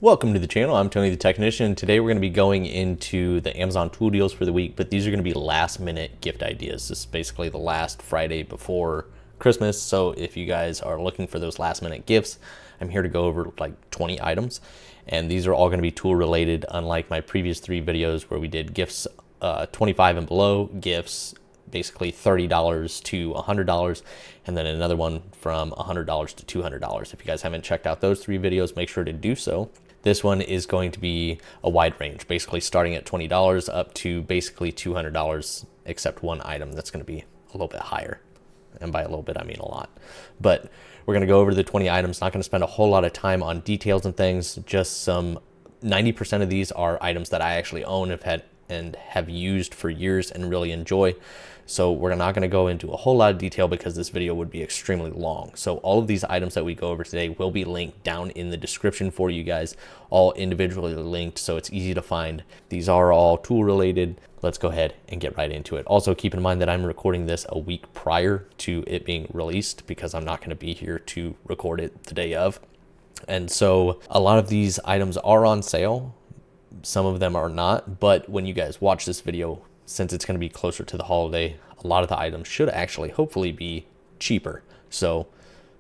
Welcome to the channel. I'm Tony the Technician. Today we're going to be going into the Amazon tool deals for the week, but these are going to be last minute gift ideas. This is basically the last Friday before Christmas. So if you guys are looking for those last minute gifts, I'm here to go over like 20 items. And these are all going to be tool related, unlike my previous 3 videos where we did gifts 25 and below, gifts basically $30 to $100, and then another one from $100 to $200. If you guys haven't checked out those 3 videos, make sure to do so. This one is going to be a wide range, basically starting at $20 up to basically $200, except one item that's going to be a little bit higher. And by a little bit, I mean a lot. But we're going to go over the 20 items, not going to spend a whole lot of time on details and things, just some 90% of these are items that I actually own, have used for years and really enjoy. So we're not going to go into a whole lot of detail because this video would be extremely long. So all of these items that we go over today will be linked down in the description for you guys, all individually linked, so it's easy to find. These are all tool related. Let's go ahead and get right into it. Also keep in mind that I'm recording this a week prior to it being released because I'm not going to be here to record it the day of. And so a lot of these items are on sale. Some of them are not, but when you guys watch this video, since it's going to be closer to the holiday, a lot of the items should actually hopefully be cheaper. So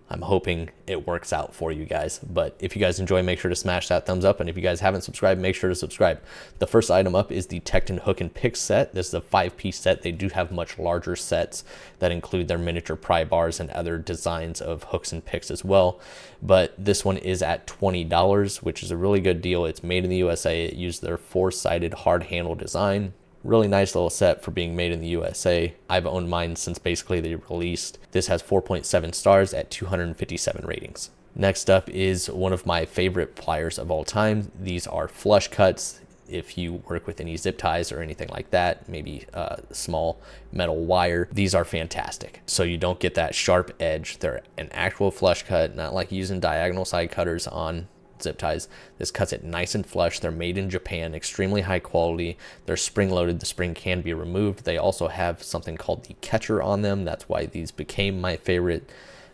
I'm hoping it works out for you guys. But if you guys enjoy, make sure to smash that thumbs up. And if you guys haven't subscribed, make sure to subscribe. The first item up is the Tekton hook and pick set. This is a 5-piece set. They do have much larger sets that include their miniature pry bars and other designs of hooks and picks as well. But this one is at $20, which is a really good deal. It's made in the USA. It used their 4-sided hard handle design. Really nice little set for being made in the USA. I've owned mine since basically they released. This has 4.7 stars at 257 ratings. Next up is one of my favorite pliers of all time. These are flush cuts. If you work with any zip ties or anything like that, maybe small metal wire, these are fantastic. So you don't get that sharp edge. They're an actual flush cut, not like using diagonal side cutters on zip ties. This cuts it nice and flush. They're made in Japan, extremely high quality. They're spring loaded. The spring can be removed. They also have something called the catcher on them. That's why these became my favorite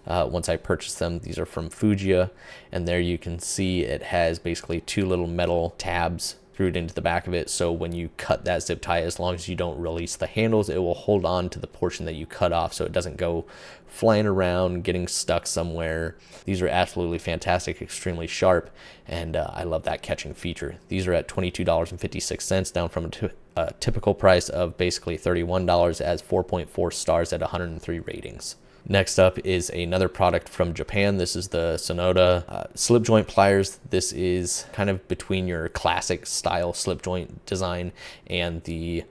once I purchased them. These are from Fujiya, and there you can see it has basically 2 little metal tabs through into the back of it, so when you cut that zip tie, as long as you don't release the handles, it will hold on to the portion that you cut off so it doesn't go flying around getting stuck somewhere. These are absolutely fantastic, extremely sharp, and I love that catching feature. These are at $22.56, down from a typical price of basically $31, as 4.4 stars at 103 ratings. Next up is another product from Japan. This is the Tsunoda slip joint pliers. This is kind of between your classic style slip joint design and the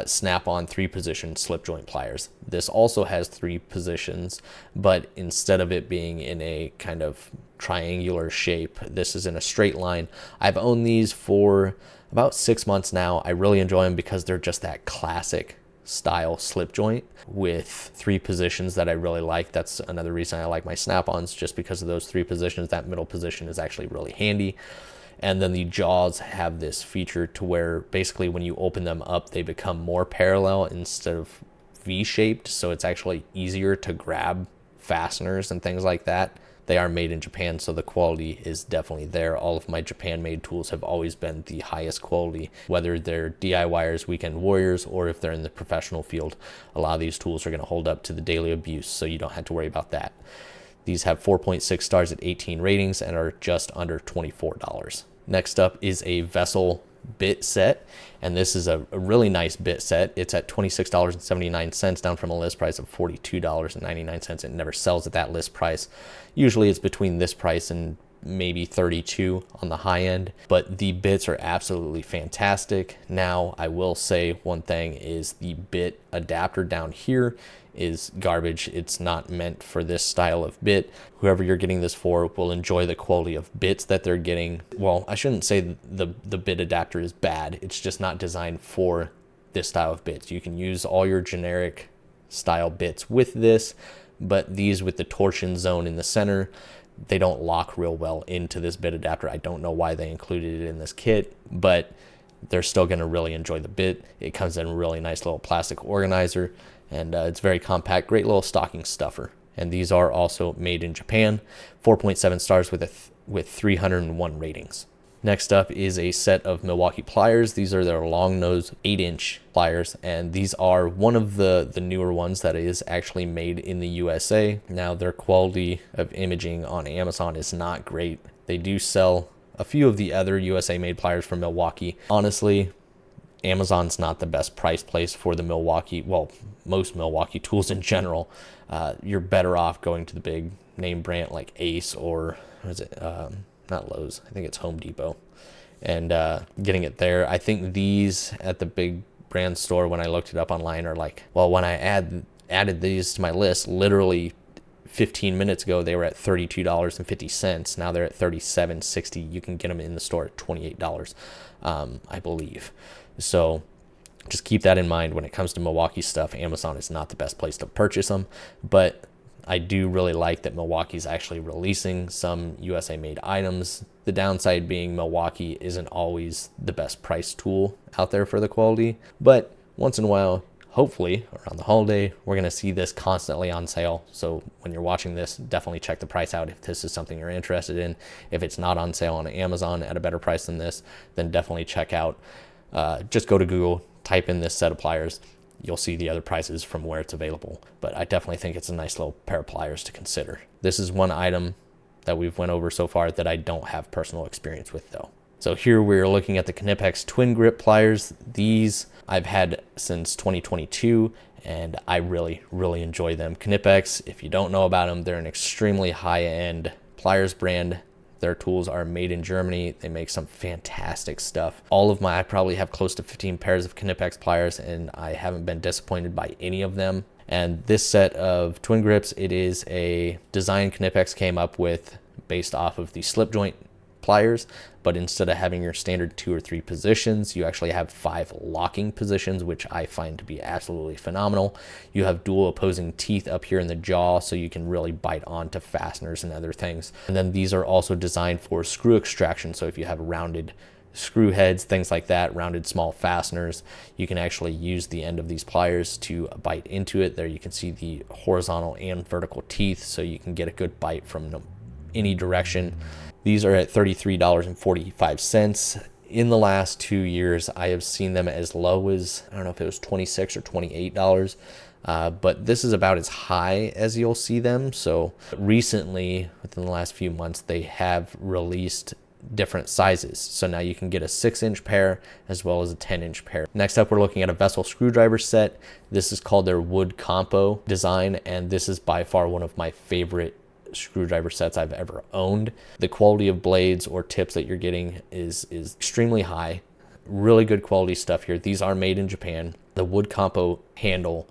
snap-on 3-position slip joint pliers. This also has 3 positions, but instead of it being in a kind of triangular shape, this is in a straight line. I've owned these for about 6 months now. I really enjoy them because they're just that classic style slip joint with 3 positions that I really like. That's another reason I like my snap-ons, just because of those 3 positions. That middle position is actually really handy. And then the jaws have this feature to where basically when you open them up, they become more parallel instead of V-shaped, so it's actually easier to grab fasteners and things like that. They are made in Japan, so the quality is definitely there. All of my Japan-made tools have always been the highest quality, whether they're DIYers, weekend warriors, or if they're in the professional field. A lot of these tools are going to hold up to the daily abuse, so you don't have to worry about that. These have 4.6 stars at 18 ratings and are just under $24. Next up is a vessel bit set, and this is a really nice bit set. It's at $26.79, down from a list price of $42.99. It never sells at that list price. Usually it's between this price and maybe $32 on the high end, but the bits are absolutely fantastic. Now I will say one thing is the bit adapter down here is garbage. It's not meant for this style of bit. Whoever you're getting this for will enjoy the quality of bits that they're getting. Well, I shouldn't say the bit adapter is bad. It's just not designed for this style of bits. You can use all your generic style bits with this, but these with the torsion zone in the center, they don't lock real well into this bit adapter. I don't know why they included it in this kit, but they're still going to really enjoy the bit. It comes in a really nice little plastic organizer, and it's very compact, great little stocking stuffer. And these are also made in Japan, 4.7 stars with 301 ratings. Next up is a set of Milwaukee pliers. These are their long nose 8-inch pliers, and these are one of the newer ones that is actually made in the USA. Now, their quality of imaging on Amazon is not great. They do sell a few of the other USA made pliers from Milwaukee. Honestly, Amazon's not the best price place for the Milwaukee, well, most Milwaukee tools in general. You're better off going to the big name brand like Ace, or what is it? Not Lowe's, I think it's Home Depot, and getting it there. I think these at the big brand store, when I looked it up online, are like, well, when I added these to my list, literally 15 minutes ago, they were at $32.50. Now they're at $37.60. You can get them in the store at $28, I believe. So just keep that in mind when it comes to Milwaukee stuff. Amazon is not the best place to purchase them, but I do really like that Milwaukee's actually releasing some USA made items. The downside being Milwaukee isn't always the best price tool out there for the quality, but once in a while, hopefully around the holiday, we're going to see this constantly on sale. So when you're watching this, definitely check the price out if this is something you're interested in. If it's not on sale on Amazon at a better price than this, then definitely check out. Just go to Google, type in this set of pliers. You'll see the other prices from where it's available. But I definitely think it's a nice little pair of pliers to consider. This is one item that we've went over so far that I don't have personal experience with though. So here we're looking at the Knipex twin grip pliers. These I've had since 2022 and I really enjoy them. Knipex, if you don't know about them, they're an extremely high-end pliers brand. Their tools are made in Germany. They make some fantastic stuff. I probably have close to 15 pairs of Knipex pliers and I haven't been disappointed by any of them. And this set of twin grips, it is a design Knipex came up with based off of the slip joint pliers, but instead of having your standard 2 or 3 positions, you actually have 5 locking positions, which I find to be absolutely phenomenal. You have dual opposing teeth up here in the jaw, so you can really bite onto fasteners and other things. And then these are also designed for screw extraction, so if you have rounded screw heads, things like that, rounded small fasteners, you can actually use the end of these pliers to bite into it. There you can see the horizontal and vertical teeth, so you can get a good bite from any direction. These are at $33.45. In the last 2 years, I have seen them as low as, I don't know if it was $26 or $28, but this is about as high as you'll see them. So recently, within the last few months, they have released different sizes. So now you can get a 6-inch pair as well as a 10-inch pair. Next up, we're looking at a vessel screwdriver set. This is called their wood compo design, and this is by far one of my favorite screwdriver sets I've ever owned. The quality of blades or tips that you're getting is extremely high. Really good quality stuff here. These are made in Japan. The wood compo handle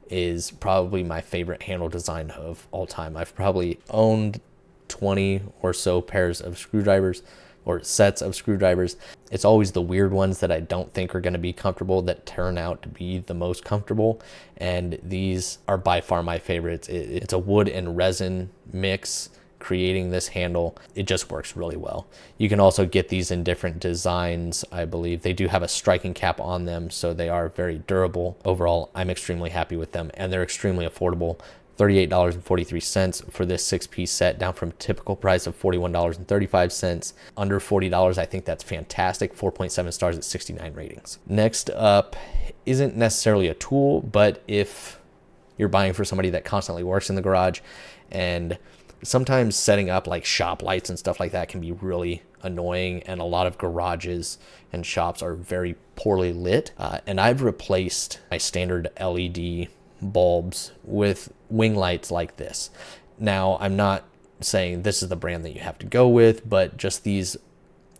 is probably my favorite handle design of all time. I've probably owned 20 or so pairs of screwdrivers or sets of screwdrivers. It's always the weird ones that I don't think are going to be comfortable that turn out to be the most comfortable, and these are by far my favorites. It's a wood and resin mix creating this handle. It just works really well. You can also get these in different designs. I believe they do have a striking cap on them, so they are very durable. Overall, I'm extremely happy with them, and they're extremely affordable. $38.43 for this 6-piece set, down from typical price of $41.35. Under $40, I think that's fantastic. 4.7 stars at 69 ratings. Next up isn't necessarily a tool, but if you're buying for somebody that constantly works in the garage, and sometimes setting up like shop lights and stuff like that can be really annoying, and a lot of garages and shops are very poorly lit. And I've replaced my standard LED bulbs with wing lights like this. Now, I'm not saying this is the brand that you have to go with, but just these,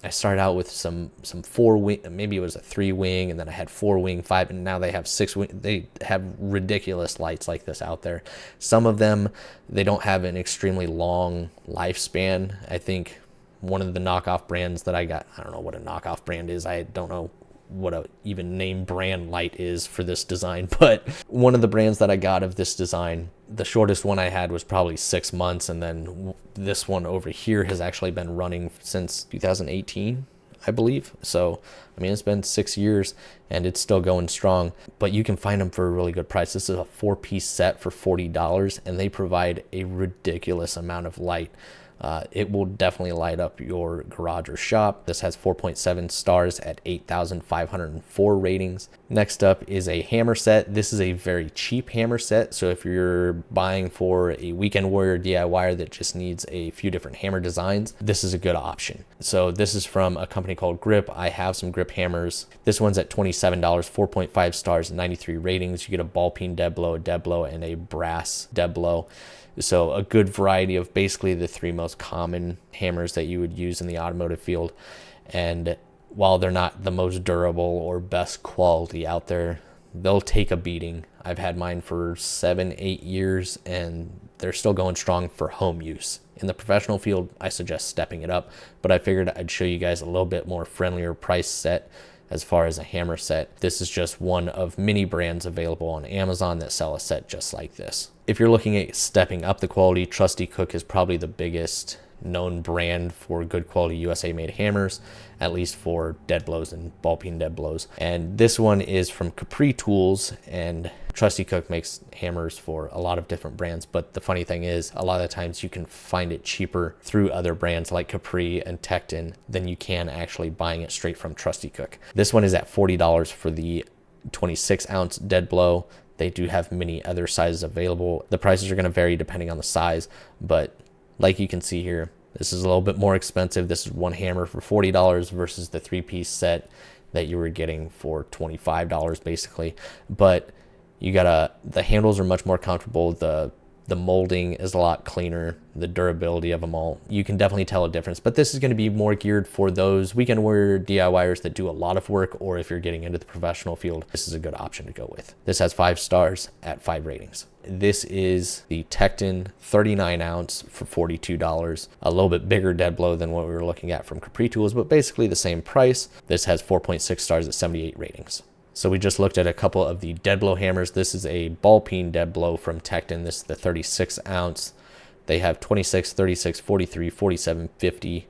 I started out with some 4-wing, maybe it was a 3-wing, and then I had 4-wing, 5, and now they have 6-wing. They have ridiculous lights like this out there. Some of them, they don't have an extremely long lifespan. I think one of the knockoff brands that I got, I don't know what a knockoff brand is. I don't know what a even name brand light is for this design, but one of the brands that I got of this design, the shortest one I had was probably 6 months, and then this one over here has actually been running since 2018, I believe. So I mean, it's been 6 years and it's still going strong, but you can find them for a really good price. This is a 4-piece set for $40, and they provide a ridiculous amount of light. It will definitely light up your garage or shop. This has 4.7 stars at 8,504 ratings. Next up is a hammer set. This is a very cheap hammer set, so if you're buying for a weekend warrior DIYer that just needs a few different hammer designs, this is a good option. So this is from a company called Grip. I have some Grip hammers. This one's at $27, 4.5 stars, 93 ratings. You get a ball peen dead blow, and a brass dead blow. So a good variety of basically the three most common hammers that you would use in the automotive field. And while they're not the most durable or best quality out there, they'll take a beating. I've had mine for 7-8 years and they're still going strong for home use. In the professional field, I suggest stepping it up, but I figured I'd show you guys a little bit more friendlier price set as far as a hammer set. This is just one of many brands available on Amazon that sell a set just like this. If you're looking at stepping up the quality, Trusty Cook is probably the biggest known brand for good quality USA made hammers, at least for dead blows and ball peen dead blows. And this one is from Capri Tools, and Trusty Cook makes hammers for a lot of different brands, but the funny thing is a lot of the times you can find it cheaper through other brands like Capri and Tekton than you can actually buying it straight from Trusty Cook. This one is at $40 for the 26 ounce dead blow. They do have many other sizes available. The prices are going to vary depending on the size, but like you can see here, this is a little bit more expensive. This is one hammer for $40 versus the 3-piece set that you were getting for $25 basically. But you gotta, the handles are much more comfortable. The molding is a lot cleaner, the durability of them all. You can definitely tell a difference, but this is going to be more geared for those weekend warrior DIYers that do a lot of work, or if you're getting into the professional field, this is a good option to go with. This has 5 stars at 5 ratings. This is the Tekton 39 ounce for $42. A little bit bigger dead blow than what we were looking at from Capri Tools, but basically the same price. This has 4.6 stars at 78 ratings. So we just looked at a couple of the dead blow hammers. This is a ball peen dead blow from Tekton. This is the 36 ounce. They have 26, 36, 43, 47, 50.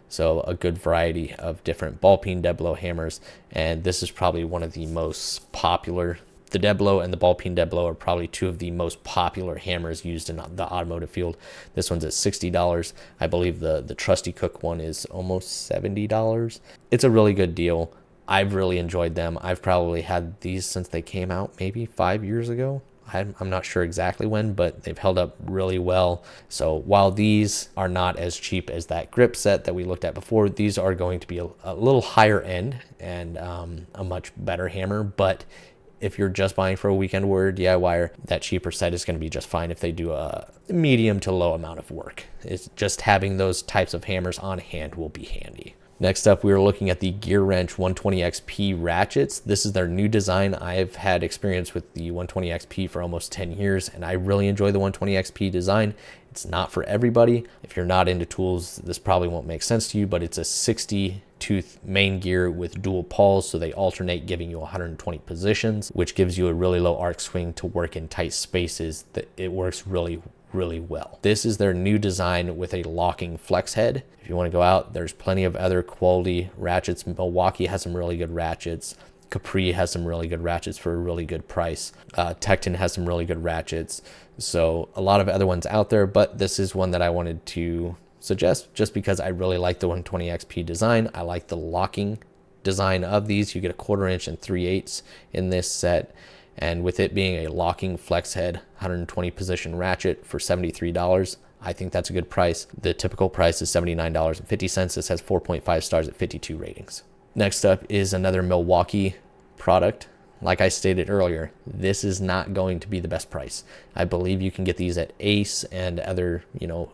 So a good variety of different ball peen dead blow hammers. And this is probably one of the most popular. The dead blow and the ball peen dead blow are probably two of the most popular hammers used in the automotive field. This one's at $60. I believe the Trusty Cook one is almost $70. It's a really good deal. I've really enjoyed them. I've probably had these since they came out maybe 5 years ago. I'm not sure exactly when, but they've held up really well. So while these are not as cheap as that grip set that we looked at before, these are going to be a little higher end and a much better hammer. But if you're just buying for a weekend warrior DIYer, that cheaper set is going to be just fine if they do a medium to low amount of work. It's just having those types of hammers on hand will be handy. Next up, we were looking at the Gear Wrench 120XP ratchets. This is their new design. I've had experience with the 120XP for almost 10 years, and I really enjoy the 120XP design. It's not for everybody. If you're not into tools, this probably won't make sense to you, but it's a 60-tooth main gear with dual pawls, so they alternate, giving you 120 positions, which gives you a really low arc swing to work in tight spaces. That it works really well. This is their new design with a locking flex head. If you want to go out, there's plenty of other quality ratchets. Milwaukee has some really good ratchets. Capri has some really good ratchets for a really good price. Tekton has some really good ratchets. So a lot of other ones out there, but this is one that I wanted to suggest just because I really like the 120XP design. I like the locking design of these. You get a 1/4 inch and 3/8 in this set. And with it being a locking flex head 120 position ratchet for $73, I think that's a good price. The typical price is $79.50. This has 4.5 stars at 52 ratings. Next up is another Milwaukee product. Like I stated earlier, this is not going to be the best price. I believe you can get these at Ace and other,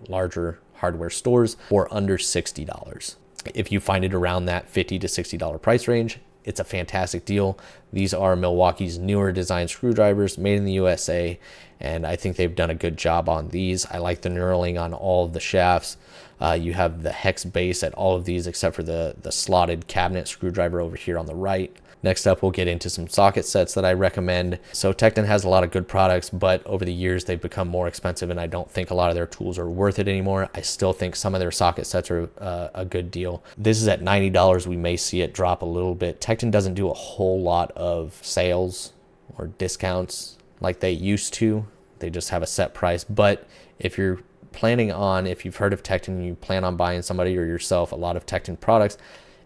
larger hardware stores for under $60. If you find it around that $50 to $60 price range, it's a fantastic deal. These are Milwaukee's newer design screwdrivers made in the USA, and I think they've done a good job on these. I like the knurling on all of the shafts. You have the hex base at all of these except for the slotted cabinet screwdriver over here on the right. Next up, we'll get into some socket sets that I recommend. So Tekton has a lot of good products, but over the years they've become more expensive, and I don't think a lot of their tools are worth it anymore. I still think some of their socket sets are a good deal. This is at $90. We may see it drop a little bit. Tekton doesn't do a whole lot of sales or discounts like they used to. They just have a set price. But if you're planning on, if you've heard of Tekton and you plan on buying somebody or yourself a lot of Tekton products,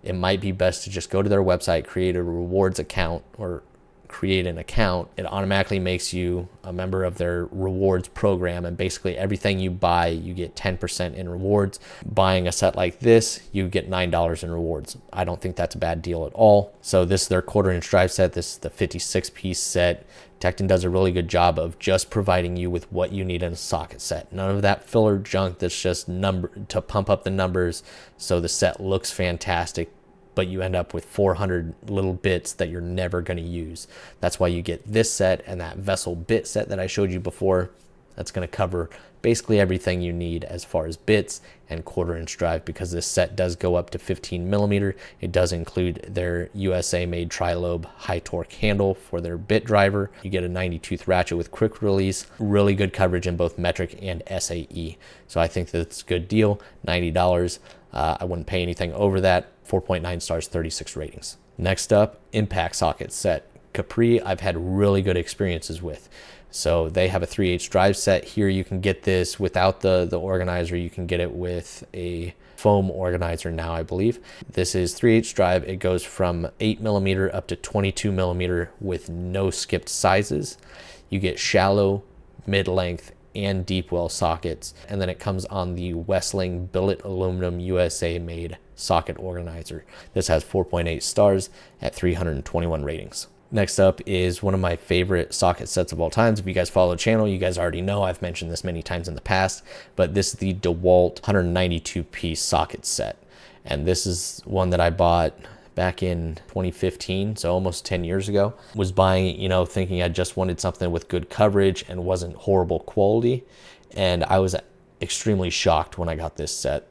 it might be best to just go to their website, create a rewards account or create an account. It automatically makes you a member of their rewards program, and basically everything you buy, you get 10% in rewards. Buying a set like this, you get $9 in rewards. I don't think that's a bad deal at all. So this is their 1/4" drive set. This is the 56-piece set. Tekton does a really good job of just providing you with what you need in a socket set. None of that filler junk that's just to pump up the numbers so the set looks fantastic, but you end up with 400 little bits that you're never going to use. That's why you get this set and that vessel bit set that I showed you before. That's going to cover basically everything you need as far as bits and 1/4" drive, because this set does go up to 15mm. It does include their USA made tri-lobe high torque handle for their bit driver. You get a 90-tooth ratchet with quick release, really good coverage in both metric and SAE. So I think that's a good deal. $90. I wouldn't pay anything over that. 4.9 stars, 36 ratings. Next up, impact socket set. Capri, I've had really good experiences with. So they have a 3/8 drive set. Here you can get this without the organizer. You can get it with a foam organizer now, I believe. This is 3/8 drive. It goes from 8mm up to 22mm with no skipped sizes. You get shallow, mid-length, and deep well sockets, and then it comes on the Westling billet aluminum USA made socket organizer. This has 4.8 stars at 321 ratings. Next up is one of my favorite socket sets of all times. If you guys follow the channel, you guys already know I've mentioned this many times in the past, but this is the Dewalt 192-piece socket set, and this is one that I bought back in 2015, so almost 10 years ago. Was buying it, you know, thinking I just wanted something with good coverage and wasn't horrible quality, and I was extremely shocked when I got this set.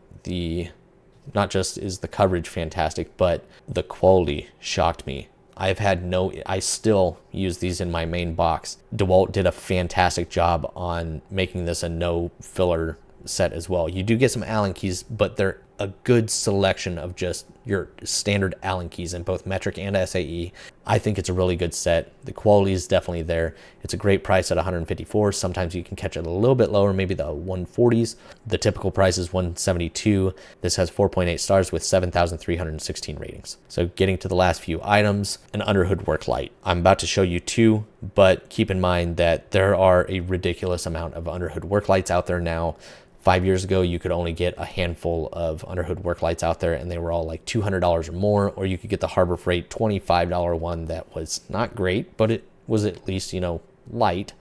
Not just is the coverage fantastic, but the quality shocked me. I still use these in my main box. Dewalt did a fantastic job on making this a no filler set as well. You do get some Allen keys, but they're a good selection of just your standard Allen keys in both metric and SAE. I think it's a really good set. The quality is definitely there. It's a great price at $154. Sometimes you can catch it a little bit lower, maybe the 140s. The typical price is $172. This has 4.8 stars with 7,316 ratings. So getting to the last few items, an underhood work light. I'm about to show you two, but keep in mind that there are a ridiculous amount of underhood work lights out there now. 5 years ago, you could only get a handful of underhood work lights out there, and they were all like $200 or more, or you could get the Harbor Freight $25 one that was not great, but it was at least, you know, light.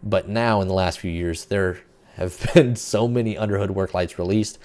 But now in the last few years, there have been so many underhood work lights released.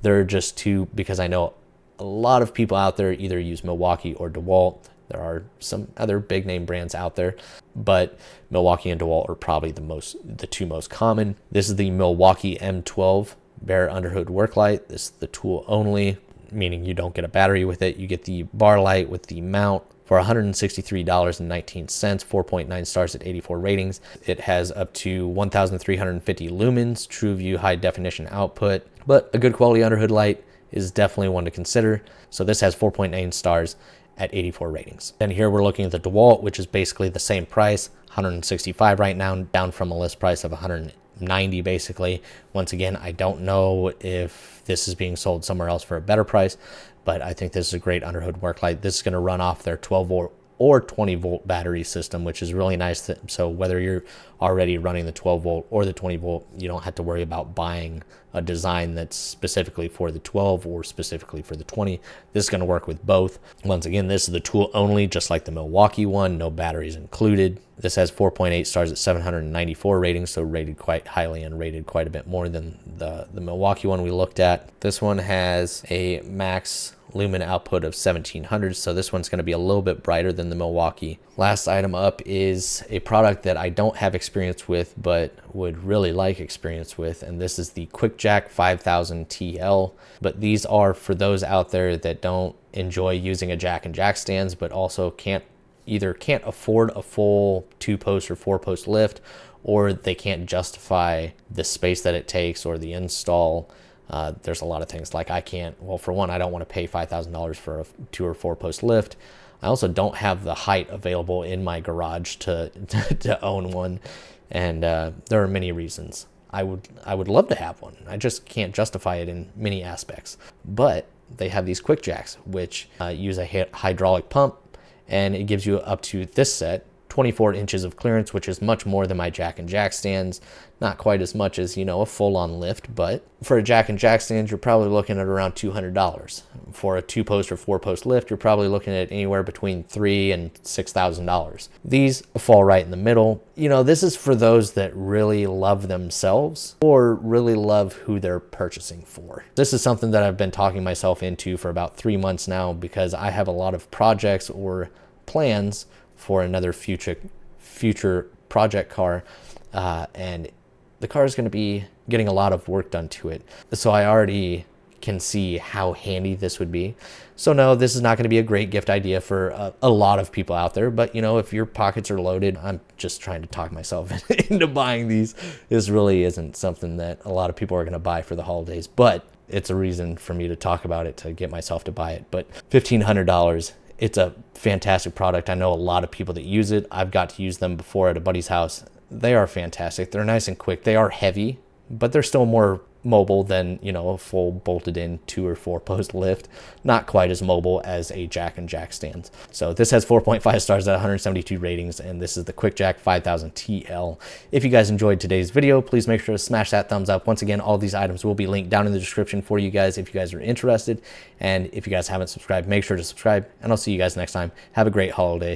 They're just too, because I know a lot of people out there either use Milwaukee or Dewalt. There are some other big name brands out there, but Milwaukee and Dewalt are probably the two most common. This is the Milwaukee M12 bare underhood work light. This is the tool only, meaning you don't get a battery with it. You get the bar light with the mount for $163.19, 4.9 stars at 84 ratings. It has up to 1,350 lumens, true view high definition output, but a good quality underhood light is definitely one to consider. So this has 4.9 stars at 84 ratings. Then here we're looking at the Dewalt, which is basically the same price, $165 right now, down from a list price of $190 basically. Once again, I don't know if this is being sold somewhere else for a better price, but I think this is a great underhood work light. This is going to run off their 12-volt or 20-volt battery system, which is really nice. So whether you're already running the 12-volt or the 20-volt, you don't have to worry about buying a design that's specifically for the 12 or specifically for the 20. This is going to work with both. Once again, this is the tool only, just like the Milwaukee one, no batteries included. This has 4.8 stars at 794 ratings, so rated quite highly and rated quite a bit more than the Milwaukee one we looked at. This one has a max lumen output of 1700, so this one's going to be a little bit brighter than the Milwaukee. Last item up is a product that I don't have experience with but would really like experience with, and this is the QuickJack 5000 TL. But these are for those out there that don't enjoy using a jack and jack stands, but also can't afford a full 2-post or 4-post lift, or they can't justify the space that it takes or the install. There's a lot of things like I can't, well, for one, I don't want to pay $5,000 for a 2 or 4-post lift. I also don't have the height available in my garage to own one, and there are many reasons. I would love to have one. I just can't justify it in many aspects. But they have these QuickJacks, which use a hydraulic pump, and it gives you up to this set 24 inches of clearance, which is much more than my jack and jack stands. Not quite as much as, you know, a full-on lift, but for a jack and jack stand, you're probably looking at around $200. For a 2-post or 4-post lift, you're probably looking at anywhere between $3,000 and $6,000. These fall right in the middle. You know, this is for those that really love themselves or really love who they're purchasing for. This is something that I've been talking myself into for about 3 months now, because I have a lot of projects or plans for another future project car, and the car is going to be getting a lot of work done to it. So I already can see how handy this would be. So no, this is not going to be a great gift idea for a lot of people out there, but you know, if your pockets are loaded, I'm just trying to talk myself into buying these. This really isn't something that a lot of people are going to buy for the holidays, but it's a reason for me to talk about it, to get myself to buy it. But $1,500, it's a fantastic product. I know a lot of people that use it. I've got to use them before at a buddy's house. They are fantastic. They're nice and quick. They are heavy, but they're still more mobile than, you know, a full bolted in 2 or 4 post lift. Not quite as mobile as a jack and jack stands. So this has 4.5 stars at 172 ratings, and this is the QuickJack 5000 TL. If you guys enjoyed today's video, please make sure to smash that thumbs up. Once again, all these items will be linked down in the description for you guys if you guys are interested. And if you guys haven't subscribed, make sure to subscribe, and I'll see you guys next time. Have a great holiday.